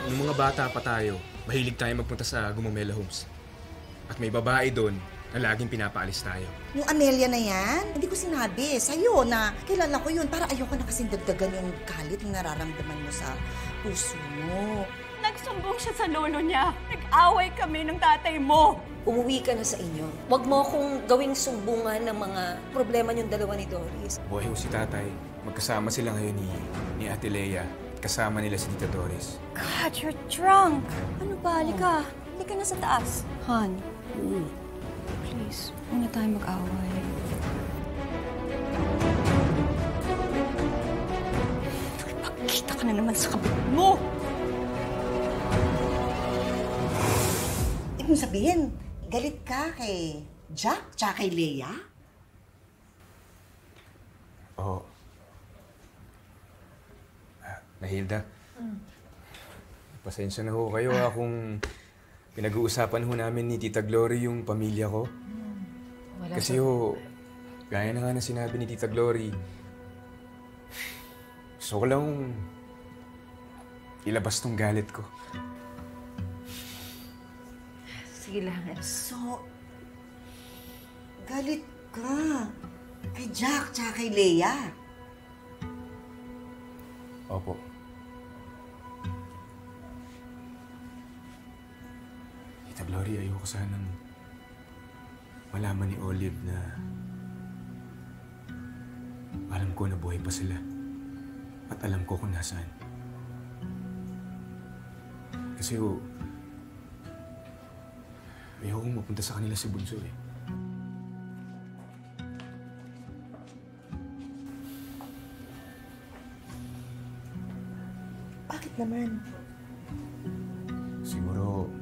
Nung mga bata pa tayo, mahilig tayo magpunta sa Gumamela Homes. At may babae doon na laging pinapaalis tayo. Yung Amelia na yan, hindi ko sinabi sa'yo na kilala ko yun para ayoko na kasing dagdagan yung galit na nararamdaman mo sa puso mo. Nagsumbong siya sa lolo niya. Nag-away kami ng tatay mo. Umuwi ka na sa inyo. Huwag mo akong gawing sumbungan ng mga problema niyong dalawa ni Doris. Buhay ho si tatay. Magkasama sila ngayon ni Ate Lea. Kasama nila si Tita Doris. God, you're drunk. Ano ba? Halika. Halika na sa taas. Han. Please, huwag na tayo mag-away. Nakipagkita ka na naman sa kabit mo! Ibig mong sabihin, galit ka kay Jack tsaka kay Lea? Oo. Nahilda. Pasensya na ho kayo kung pinag-uusapan ho namin ni Tita Glory yung pamilya ko. Kasi ho, gaya na nga na sinabi ni Tita Glory, gusto ko lang ilabas tong galit ko. Sige lang. So, galit ka kay Jack tsaka kay Lea? Opo. Tita Glory, ayoko sanang malaman ni Olive na alam ko na buhay pa sila at alam ko kung nasaan. Kasi ayokong mapunta sa kanila si Bunso eh. Bakit naman? Siguro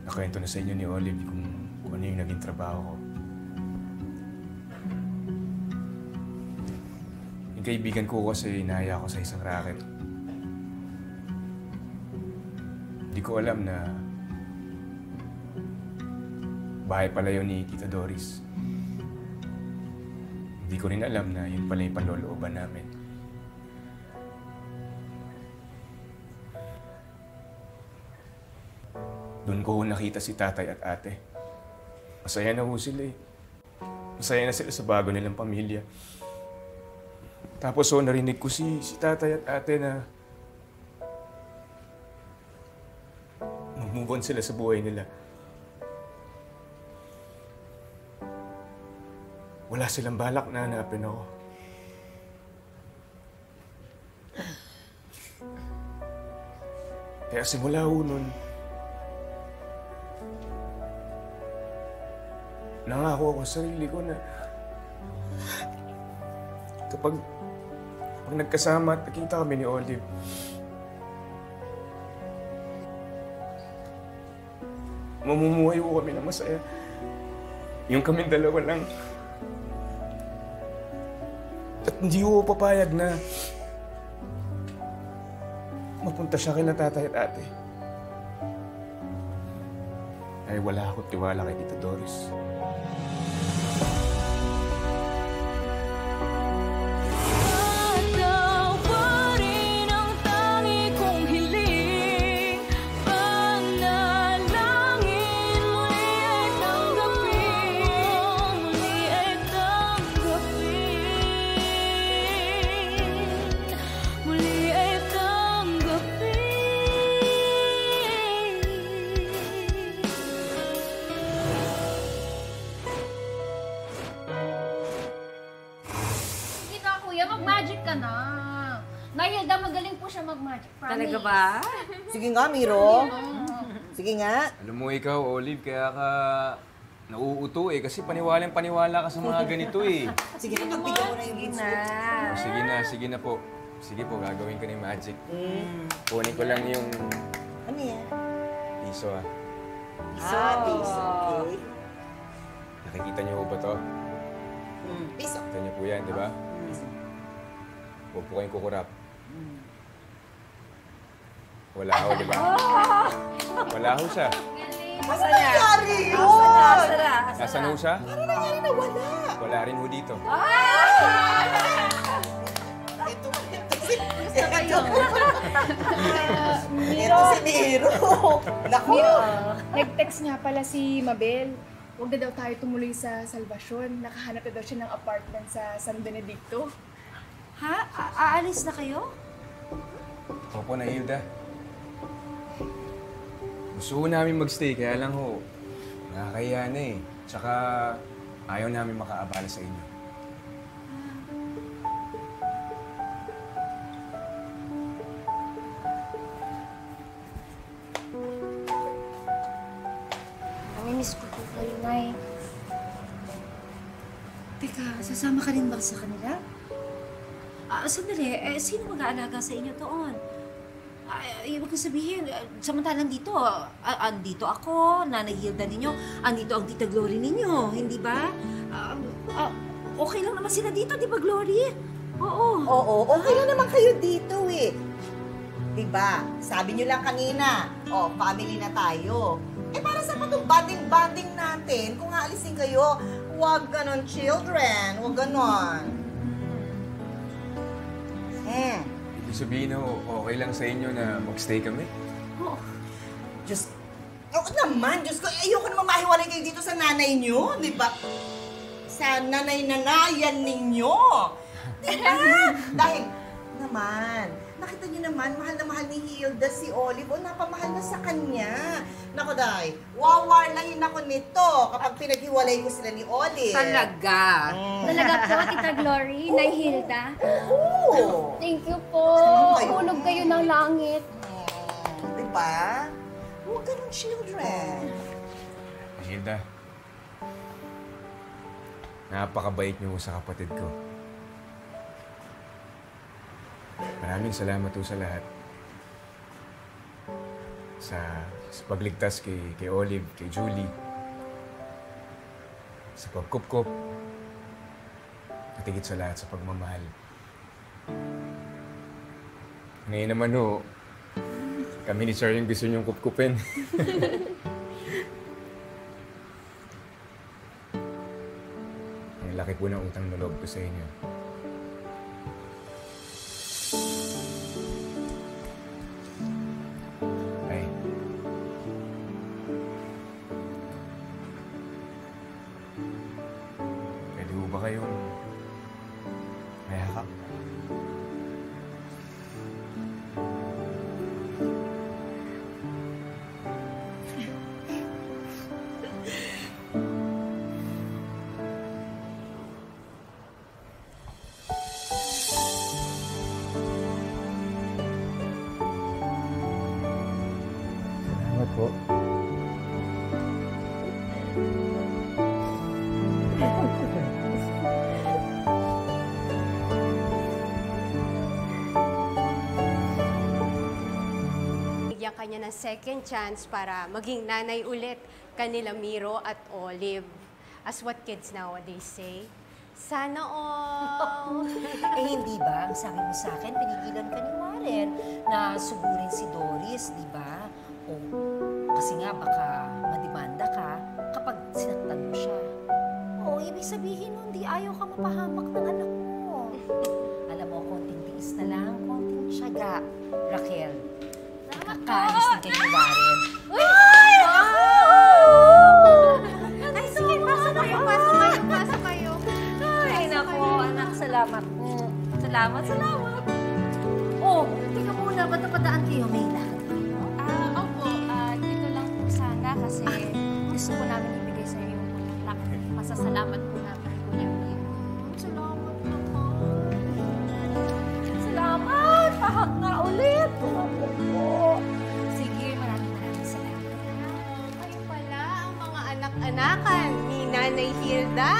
nakwento na sa inyo ni Olive kung ano yung naging trabaho ko. Yung kaibigan ko kasi inaya ako sa isang racket. Hindi ko alam na bahay pala yun ni Tita Doris. Hindi ko rin alam na yun pala yung panlolooban namin. Doon ko nakita si tatay at ate. Masaya na ho sila eh. Masaya na sila sa bago nilang pamilya. Tapos narinig ko si tatay at ate na mag-move on sila sa buhay nila. Wala silang balak na hanapin ako. Kaya simula ho nun, nangako ako sa sarili ko na kapag nagkasama at nakita kami ni Olive, mamumuhay ko kami na masaya. Yung kaming dalawa lang. At hindi ko papayag na mapunta siya kina tatay at ate. Ay wala akong tiwala kay Tita Doris. Mag-magic ka na. Nahilda, magaling po siya mag-magic. Promise. Talaga ba? Sige nga, Miro. Sige nga. Alam mo ikaw, Olive, kaya ka nauuto eh. Kasi paniwalang-paniwala ka sa mga ganito eh. Sige na, pagbigyan mo na yung bunso. Sige na po. Sige po, gagawin ko na yung magic. Kunin ko lang yung Ano yan? piso ah. Piso. Okay. Nakikita niyo po ba to? Piso. Nakikita niyo po yan, di ba? Huwag po kayong kukurap. Wala ho, di ba? Wala ho siya. Ano nangyari yun? Nasaan ho siya? Ano nangyari na wala? Wala rin ho dito. Ito, Kamusta kayo? Ito si Miro. Naku! Nag-text nga pala si Mabel. Huwag na daw tayo tumuloy sa Salvasyon. Nakahanap na daw siya ng apartment sa San Benedicto. Ha? Aalis na kayo? Opo na, Hilda. Gusto ko namin magstay, kaya lang ho, nakakahiya na eh. Tsaka ayaw namin makaabala sa inyo. Namimiss ko po kayo, Nay. Teka, sasama ka rin ba sa kanila? Sandali, sino mag-aalaga sa inyo doon? Ibig ko sabihin, samantalang dito, andito ako, Nanay Hilda ninyo, andito ang Tita Glory ninyo, hindi ba? Okay lang naman sila dito, di ba, Glory? Oo. Oo, okay lang naman kayo dito eh. Diba? Sabi nyo lang kanina, family na tayo. Eh para sa itong banding-banding natin, kung aalisin kayo, huwag ganon children, huwag ganon. Ibig sabihin ho, okay lang sa inyo na magstay kami? Diyos, oo naman, Diyos ko, ayoko naman mahiwalay kayo dito sa nanay nyo, di ba? Sa nanay-nanayan ninyo. Di ba? Dahil, naman, nakita niyo naman, mahal na mahal ni Hilda si Olive, o napamahal na sa kanya. Naku, Day, wawarnahin ako nito kapag pinaghiwalay ko sila ni Olive. Talaga? Talaga po, Tita Glory, Nay Hilda. Oo. Thank you po. Kayo. Hulog kayo ng langit. Di ba? Huwag ganun children. Hilda, napakabait niyo sa kapatid ko. Maraming salamat po sa lahat. Sa pagligtas kay Olive, kay Julie. Sa pagkupkup. At higit sa lahat sa pagmamahal. Ngayon naman ho, kami ni Sir yung gusto niyong kupkupin. Ang laki po ng utang na loob ko sa inyo. Ay. Pwede po ba kayong mayakap? Salamat po. Bigyan kanya ng second chance para maging nanay ulit kanila Miro at Olive. As what kids nowadays say, sana all. Eh, hindi ba? Ang sabi mo sa akin, pinigilan ka ni Warren na sugurin si Doris, di ba? O, kasi nga baka madimanda ka kapag sinaktan mo siya. O, ibig sabihin nun, di ayaw ka mapahamak ng anak mo. Alam mo, konting tiis na lang, konting tiyaga. Raquel, nakakaalis din kayo ni Warren. Ay! Ay, sige, pasok kayo, pasok kayo, pasok kayo. Ay, nako, anak, salamat. Salamat, salamat. Oh, teka muna, ba't napadaan kayo? May lakad kayo? Opo, dito lang po sana kasi gusto ko namin ibigay sa iyo yung bulaklak. Masasalamat po namin kay Kuya Miro. Salamat naman. Salamat! Pahak na ulit. Oh. Sige, maraming salamat. Kayo pala ang mga anak-anakan ni Nanay Hilda.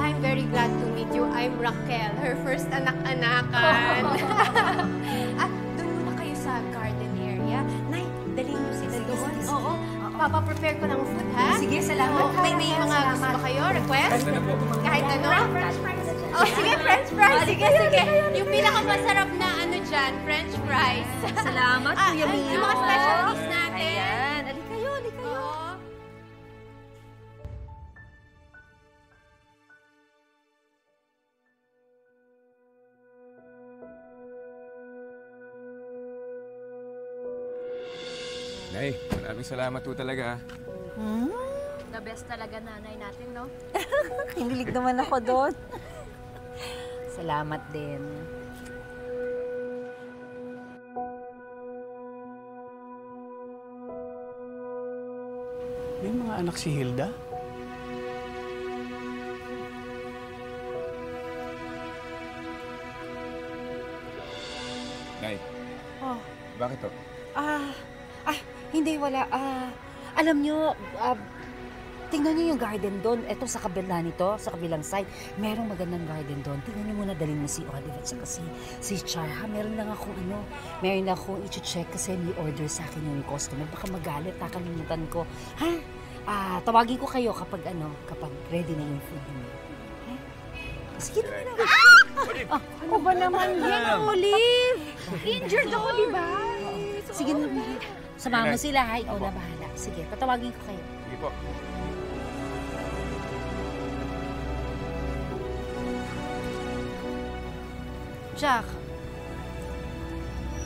I'm very glad to meet you. I'm Raquel, her first anak-anakan. At doon muna kayo sa garden area. Nay, dalhin mo sila doon. Oo. Papaprepare ko ng food, ha? Sige, salamat. Oo, may mga Salamat. gusto ba kayo? Request? Ano po? Kahit ano? French fries. Oh, sige, French fries. Sige, sige. Yung pinakamasarap na ano dyan, French fries. Salamat, Kuya Miro. Yung mga specialties natin. Ayan, alika kayo, alika kayo. Oo. Nay, maraming salamat po talaga. The best talaga nanay natin, no? Hinilig naman ako doon. Salamat din. May mga anak si Hilda? Nay, Oh. bakit to? Hindi, wala. Alam nyo, tingnan nyo yung garden doon. Ito sa kabila nito, sa kabilang side. Merong magandang garden doon. Tingnan nyo muna, dalhin mo si Olive at saka si Char. Meron lang akong meron lang akong i-check kasi may order sa akin yung customer. Baka magalit, nakalimutan ko. Ha? Tawagin ko kayo kapag ready na yung food niyo. Ha? Sige na. Ano ba naman yan, Olive? Injured ako, di ba? Sige na, samahan mo sila, ha? Ikaw na bahala. Sige, patawagin ko kayo. Sige po. Jack,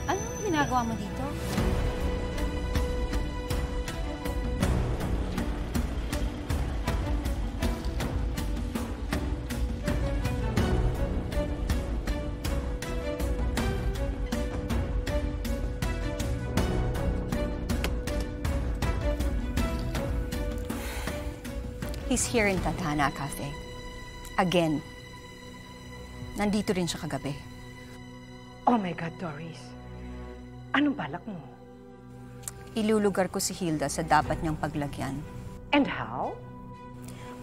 anong ginagawa mo dito? He's here in Tadhana Cafe. Again. Nandito rin siya kagabi. Oh my God, Doris. Anong balak mo? Ilulugar ko si Hilda sa dapat niyang paglagyan. And how?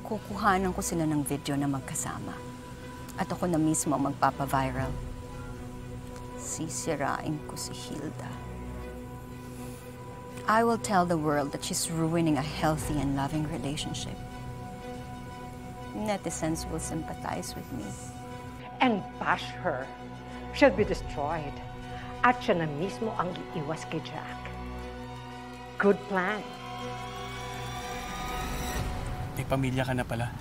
Kukuhanan ko sila ng video na magkasama. At ako na mismo ang magpapa-viral. Sisirain ko si Hilda. I will tell the world that she's ruining a healthy and loving relationship. Netizens will sympathize with me. And bash her. She'll be destroyed. At siya na mismo ang iiwas kay Jack. Good plan. May pamilya ka na pala.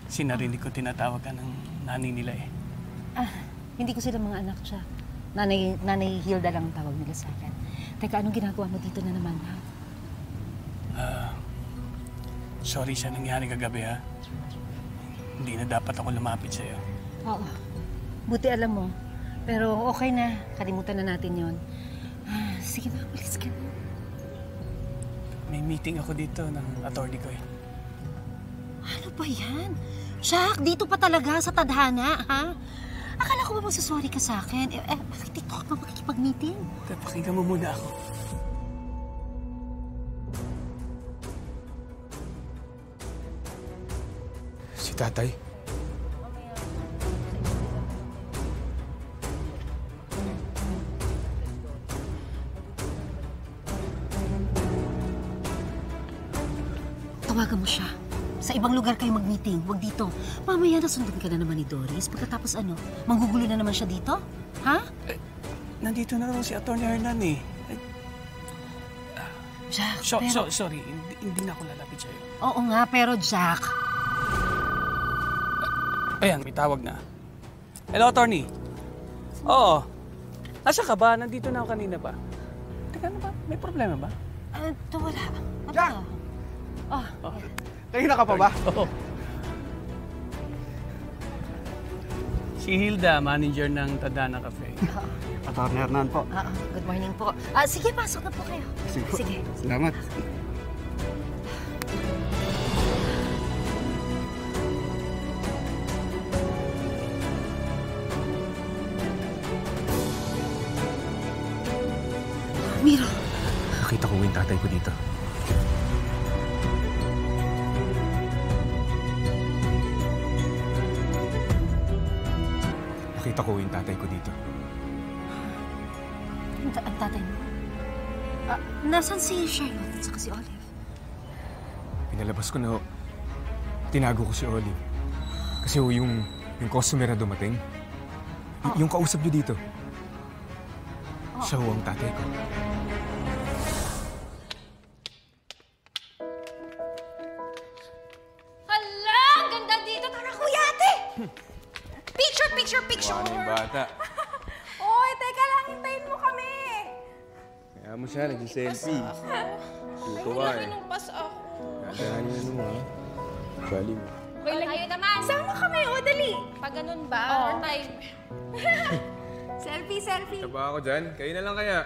Sinarinig ko tinatawag ka ng nanay nila eh. Hindi ko sila mga anak siya. Nanay Hilda lang ang tawag nila sa akin. Teka, anong ginagawa mo dito na naman, ha? Sorry sa nangyari kagabi, ha? Hindi na dapat ako lumapit sa'yo. Oo. Buti alam mo. Pero okay na. Kalimutan na natin yon. Sige na, malis ka na. May meeting ako dito ng attorney ko eh. Ano ba yan? Jack, dito pa talaga sa Tadhana, ha? Akala ko ba masasorry ka sa akin? Bakit ito ka makikipag-meeting? Pakinggan mo muna ako. Si tatay. Tawagan mo siya. Sa ibang lugar kayo mag-meeting, huwag dito. Mamaya nasundan ka na naman ni Doris. Pagkatapos manggugulo na naman siya dito? Ha? Nandito na raw si Atty. Hernan eh. Jack, Sorry, hindi na ako lalapit sa'yo. Oo nga, pero Jack... Ayan, may tawag na. Hello, attorney. Oo. Nasa ka ba? Nandito na ako kanina pa. Teka, ano ba? May problema ba? Wala. Jack! Kanina ka pa ba? Oo. Si Hilda, manager ng Tadhana Cafe. Atty. Hernan po. Good morning po. Sige, pasok na po kayo. Sige. Salamat. Miro. Nakita ko yung tatay ko dito. Nakita ko yung tatay ko dito. Ang tatay mo? Nasaan si Charlotte at saka si Olive? Pinalabas ko na tinago ko si Olive. Kasi yung customer na dumating, yung kausap niyo dito, siya ang tatay ko. Hala! Ang ganda dito! Tara, kuya ate! Picture! Ano yung bata? Oy, teka lang, hintayin mo kami. Kaya mo mo siya, nagsiselfie. Tutuwa eh. Pas ako. Kaya niyo ano ha? Bali mo. Okay, tayo naman. Sama kami, o dali. Pag ganun ba? Or time? Selfie, selfie. Ito ba ako dyan? Kayo na lang kaya.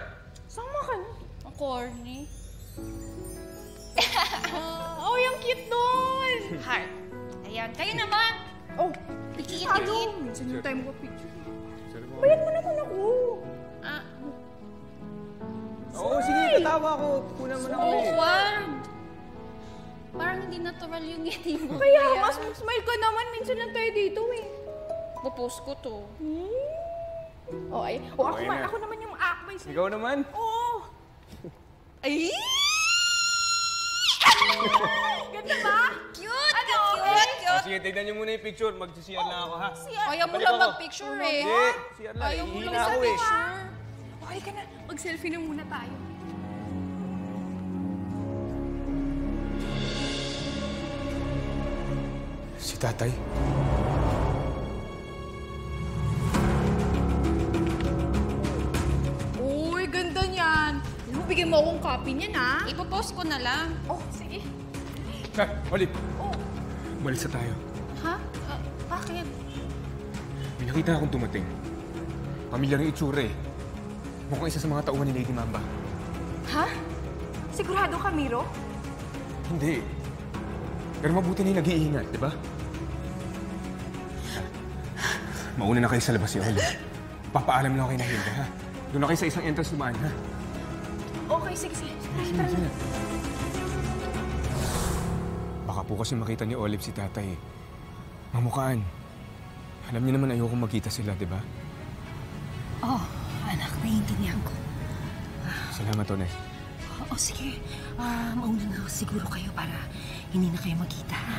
Sama ka na. Ang corny. Oh, yung cute nun. Heart. Ayan, kayo naman. Oh, Pikit-pikit. minsan yung time ko picture. Sorry mo. Bayad mo naman ako. Ah, Oo, sige, tatawa ako. Kunan mo na kami. awkward. Parang hindi natural yung ngiti mo. Kaya, mas smile ka naman. Minsan lang tayo dito eh. Pupost ko to. Oh, ay. Oh, Okay na. ako naman yung akbay sa'yo. Ikaw naman. Oh. Ay! Ganda ba? Cute! Ano? Oh, sige, tignan niyo muna yung picture. Mag-CR lang ako ha. Ayaw mo Balik lang ako. mag-picture eh. Hindi, CR lang. Ayaw mo Ihina lang sa ako eh. picture. Okay ka na. Mag-selfie na muna tayo. Si tatay. Uy, ganda niyan. Bigyan mo akong copy niyan, ha? Ipopost ko na lang. Oh, sige. Ha, Olive. Oh. Umalis na tayo. Ha? Bakit? May nakita akong dumating. Pamilyar yung itsura eh. Mukhang isa sa mga tauhan ni Lady Mamba. Ha? Sigurado ka, Miro? Hindi. Pero mabuti na yung nag-iingat, di ba? Mauna na kayo sa labas ni Olive. Papaalam lang kayo na Hilda, ha? Doon na kayo sa isang entrance dumaan, ha? Okay, sige, sige. Sige. Baka po kasi makita ni Olive si tatay eh. Mamukhaan. Alam niyo naman ayokong magkita sila, di ba? Oh, anak, naiintindihan ko. Salamat, Tonay. Oo, sige. Mauna na siguro kayo para hindi na kayo magkita, ha?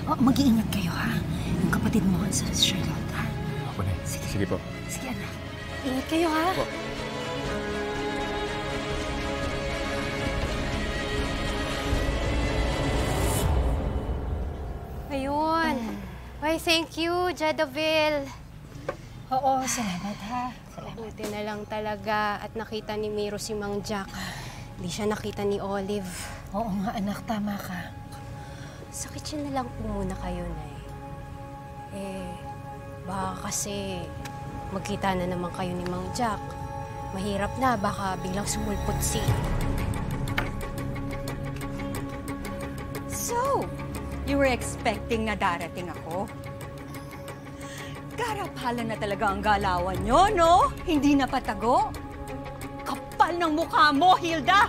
Oh, mag-iingat kayo, ha? Yung kapatid mo sa Charlotte, ha? Ako na. Sige po. Sige, anak. Ingat kayo, ha? Po. Ayun. Why, thank you, Jadaville. Oo, salamat, ha? Buti na lang talaga at nakita ni Miro si Mang Jack. Hindi siya nakita ni Olive. Oo nga, anak. Tama ka. Sa kitchen na lang po muna kayo, Nay. Baka kasi magkita na naman kayo ni Mang Jack. Mahirap na, baka biglang sumulpot si... So, you were expecting na darating ako? Garapalan na talaga ang galawan nyo, no? Hindi na patago? Kapal ng mukha mo, Hilda!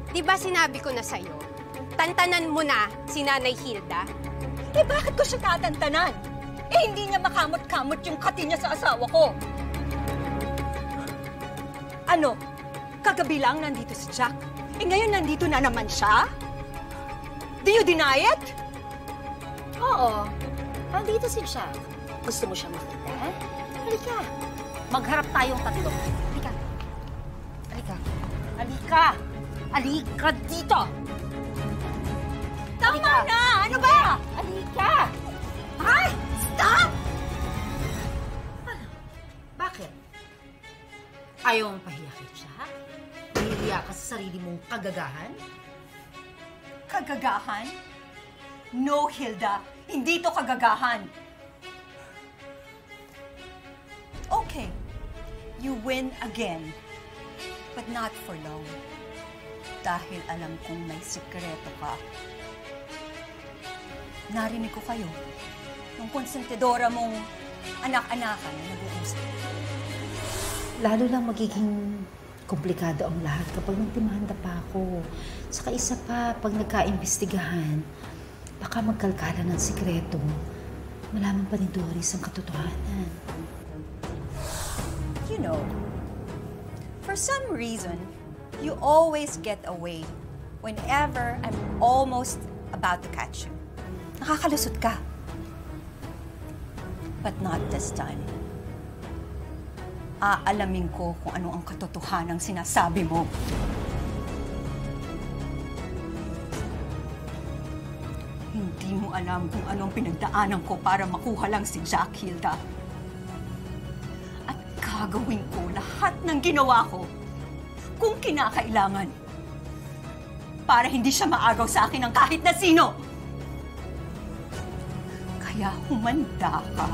Di ba sinabi ko na sa'yo, tantanan mo na si Nanay Hilda? Eh, bakit ko siya tatantanan? Eh, hindi niya makamot-kamot yung kati niya sa asawa ko. Ano? Kagabi lang nandito si Jack? Eh, ngayon nandito na naman siya? Do you deny it? Oo. Nandito si Jack. Gusto mo siya makita? Halika. Magharap tayong tatlo. Halika. Halika. Halika. Halika dito. Tama na! Ano ba? Halika. Ay! Stop! Bakit? Ayaw mong pahiya kay Jack? Nahihiya ka sa sarili mong kagagahan? Kagagahan? No, Hilda. Hindi to kagagahan. Okay. You win again. But not for long. Dahil alam kong may sikreto ka. Narinig ko kayo. Yung konsentidora mong anak-anakan na nag-uusap. Lalo lang magiging komplikado ang lahat kapag nagdemanda pa ako. Saka isa pa, pag nagka-imbestigahan, baka magkalkala ng sikreto. Malaman pa ni Doris ang katotohanan. You know, for some reason, you always get away whenever I'm almost about to catch you. Nakakalusot ka. But not this time. Aalamin ko kung ano ang katotohanang sinasabi mo. Hindi mo alam kung anong pinagdaanan ko para makuha lang si Jack, Hilda. At gagawin ko lahat ng ginawa ko kung kinakailangan. Para hindi siya maagaw sa akin ng kahit na sino. Kaya humanda ka.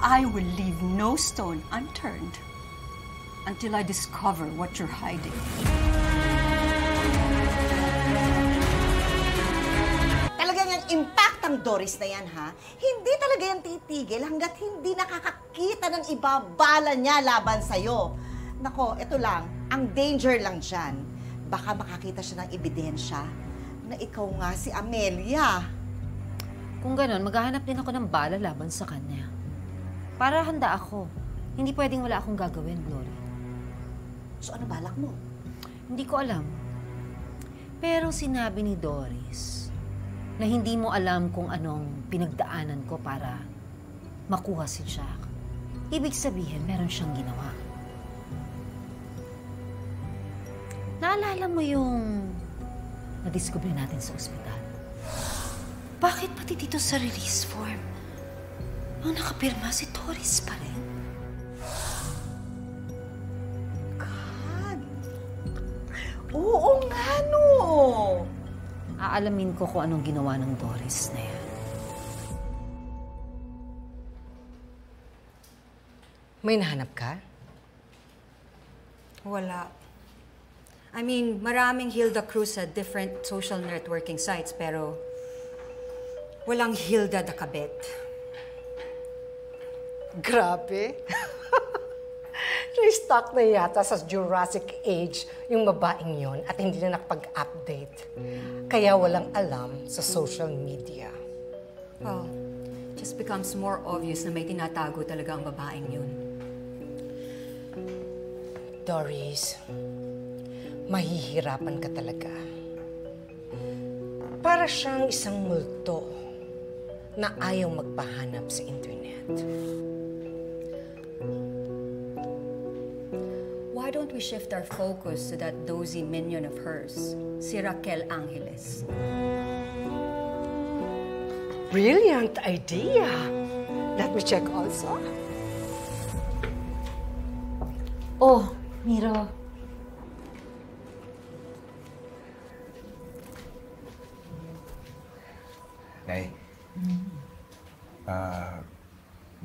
I will leave no stone unturned until I discover what you're hiding. Talagang yung impact ang Doris na yan, ha? Hindi talaga yan titigil hanggat hindi nakakakita ng ibabala niya laban sa'yo. Nako, ito lang, ang danger lang dyan. Baka makakita siya ng ebidensya na ikaw nga si Amelia. Kung ganon, maghahanap din ako ng bala laban sa kanya. Para handa ako. Hindi pwedeng wala akong gagawin, Glory. So ano balak mo? Hindi ko alam. Pero sinabi ni Doris na hindi mo alam kung anong pinagdaanan ko para makuha si Jack. Ibig sabihin, meron siyang ginawa. Naalala mo yung nadiskubre natin sa ospital? Bakit pati dito sa release form, nung nakapirma si Doris pa rin? God! Oo nga, no! Aalamin ko kung anong ginawa ng Doris na yan. May nahanap ka? Wala. I mean, maraming Hilda Cruz sa different social networking sites, pero walang Hilda Dakabet. Grabe. Restock na yata sa Jurassic Age yung babaeng yon at hindi na nakapag-update. Kaya walang alam sa social media. Well, just becomes more obvious na may tinatago talaga ang babaeng yun. Doris, mahihirapan ka talaga. Para siyang isang multo na ayaw magpahanap sa internet. Why don't we shift our focus to that dozy minion of hers, si Raquel Angeles? Brilliant idea. Let me check also. Oh, Miro. Nay,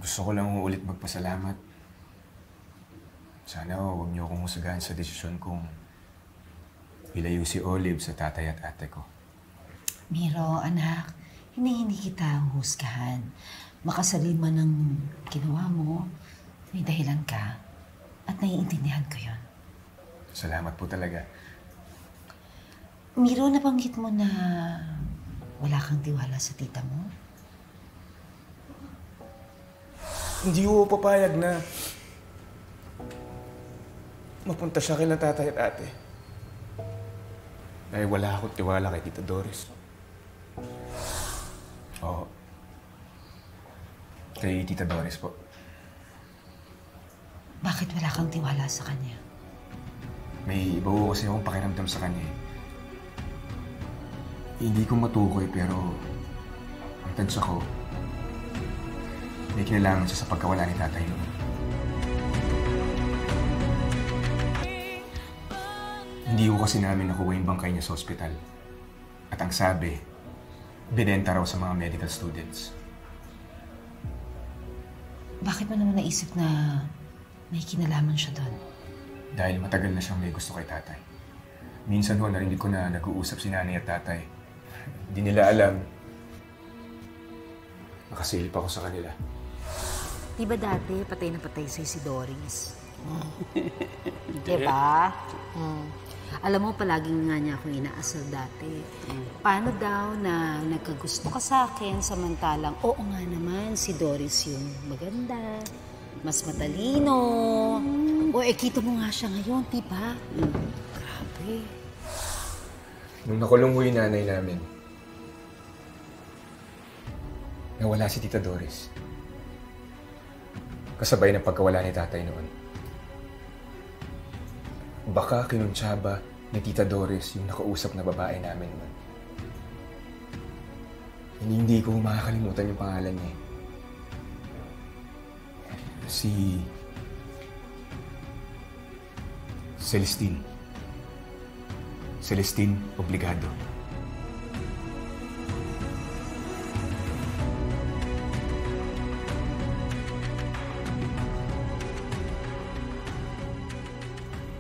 gusto ko lang ulit magpasalamat. Sana huwag niyo akong husgahan sa desisyon kong ilayo si Olive sa tatay at ate ko. Miro, anak, hindi kita husgahan. Makasalin man ang ginawa mo, may dahilan ka at naiintindihan ko yun. Salamat po talaga. Miro, nabanggit mo na wala kang tiwala sa tita mo? Hindi ko papayag na mapunta siya kila tatay at ate. Dahil wala akong tiwala kay Tita Doris. Oo. Kay Tita Doris po. Bakit wala kang tiwala sa kanya? May iba ko kasi akong pakiramdam sa kanya. Hindi ko matukoy pero ang tansya ko, may kinalaman siya sa pagkawala ni tatay noon. Hindi ko kasi namin nakuha yung bangkay niya sa ospital. At ang sabi, binenta raw sa mga medical students. Bakit mo naman naisip na may kinalaman siya doon? Dahil matagal na siyang may gusto kay tatay. Minsan ho, narinig ko na nag-uusap si nanay at tatay. Hindi nila alam. Nakasilip ako sa kanila. Di ba dati patay na patay sa'yo si Doris? Diba? Alam mo, palaging nga niya akong inaasal dati. Paano daw na nagkagusto ka sa akin samantalang, oo nga naman, si Doris yung maganda, mas matalino. O, kita mo nga siya ngayon, diba? Grabe. Nung nakulong ho yung nanay namin, nawala si Tita Doris. Kasabay ng pagkawala ni tatay noon. Baka kinuntsaba ni Tita Doris yung nakausap na babae namin noon. Hindi ko makakalimutan yung pangalan niya. Celestine. Celestine Obligado.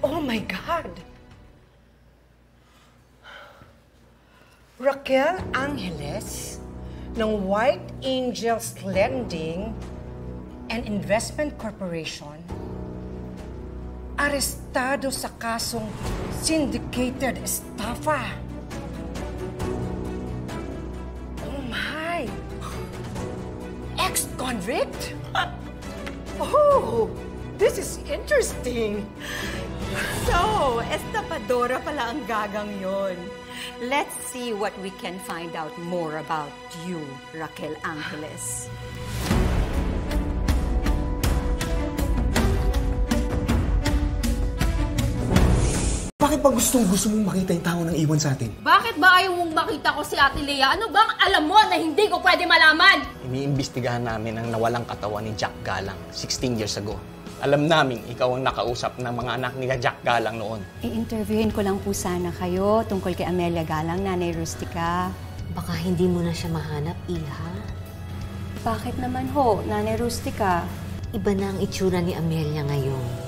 Oh my God! Raquel Angeles ng White Angels Lending and Investment Corporation arestado sa kasong syndicated estafa. Oh my! Ex-convict? Oh, this is interesting. So, estapadora pala ang gagang yon. Let's see what we can find out more about you, Raquel Angeles. Bakit ba gusto mong makita yung tao nang iwan sa atin? Bakit ba ayaw mong makita ko si Ate Lea? Ano bang alam mo na hindi ko pwede malaman? Iniimbestigahan namin ang nawalang katawan ni Jack Galang 16 years ago. Alam namin ikaw ang nakausap ng mga anak ni Jack Galang noon. I-interviewin ko lang po sana kayo tungkol kay Amelia Galang, Nanay Rustica. Baka hindi mo na siya mahanap, Iha. Bakit naman ho, Nanay Rustica? Iba na ang itsura ni Amelia ngayon.